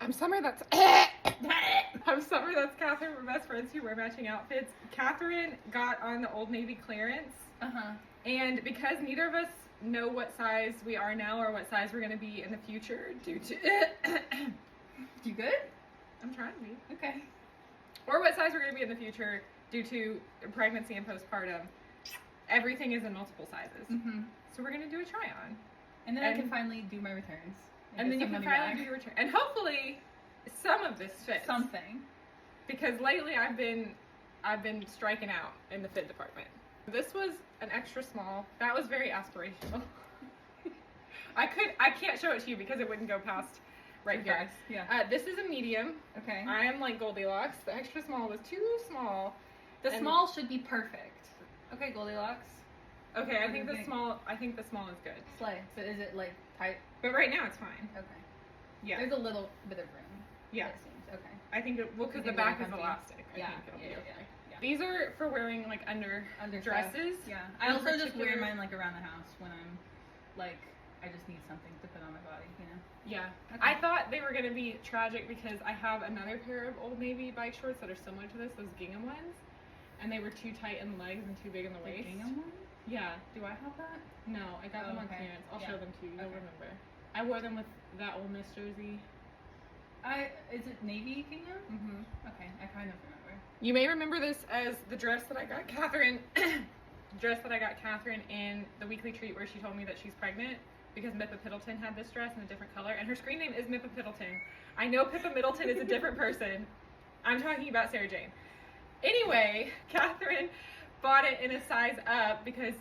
I'm Summer, that's I'm Summer, that's Catherine. We're best friends who wear matching outfits. Catherine got on the Old Navy clearance. And because neither of us know what size we are now or what size we're going to be in the future due to You good? I'm trying to be. Okay. Or what size we're going to be in the future due to pregnancy and postpartum, everything is in multiple sizes. So we're going to do a try on. And then I can finally do my returns. And then you can finally do your return. And hopefully some of this fits. Something. Because lately I've been striking out in the fit department. This was an extra small. That was very aspirational. I can't show it to you because it wouldn't go past right here. Yeah. This is a medium. Okay. I am like Goldilocks. The extra small was too small. The small should be perfect. Okay, Goldilocks. Okay, I think the small is good. Slay. So is it like tight? But right now it's fine. Okay. Yeah. There's a little bit of room. Yeah. It seems. Okay. I think because the back is elastic. I think it'll be okay. Yeah. These are for wearing like under dresses. Yeah. I also just wear mine like around the house when I'm like I just need something to put on my body, you know? Yeah. Okay. I thought they were going to be tragic because I have another pair of Old Navy bike shorts that are similar to this, those gingham ones. And they were too tight in the legs and too big in the waist. Gingham ones? Yeah. Do I have that? No, I got them on clearance. I'll show them to you. You'll remember. I wore them with that Ole Miss jersey. Is it navy gingham? Okay, I kind of remember. You may remember this as the dress that I got Catherine in the weekly treat where she told me that she's pregnant because Mippa Piddleton had this dress in a different color, and her screen name is Mippa Piddleton. I know Pippa Middleton is a different person. I'm talking about Sarah Jane. Anyway, Catherine bought it in a size up because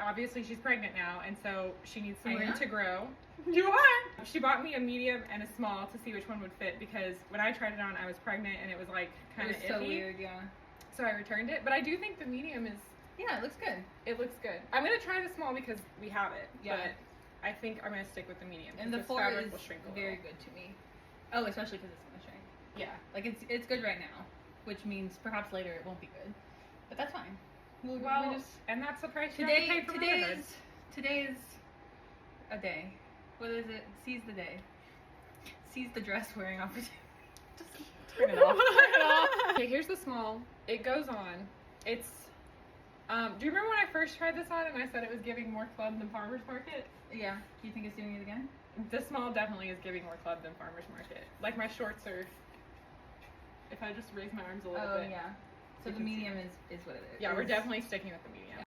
obviously she's pregnant now, and so she needs some room to grow. You are? She bought me a medium and a small to see which one would fit because when I tried it on, I was pregnant and it was like kind of iffy. So weird, yeah. So I returned it, but I do think the medium is. Yeah, it looks good. It looks good. I'm gonna try the small because we have it. Yeah. But I think I'm gonna stick with the medium. And the 4 is very good to me. Oh, especially because it's gonna shrink. Yeah. Like it's good right now, which means perhaps later it won't be good, but that's fine. And that's the price you have to pay for motherhood. Today's a day. What is it? Seize the day. Seize the dress wearing opportunity. Just turn it off. Turn it off. Okay, here's the small. It goes on. It's. Do you remember when I first tried this on and I said it was giving more club than farmer's market? Yeah. Do you think it's doing it again? The small definitely is giving more club than farmer's market. Like my shorts are. If I just raise my arms a little bit. Oh yeah. So the medium is what it is. Yeah, we're definitely sticking with the medium.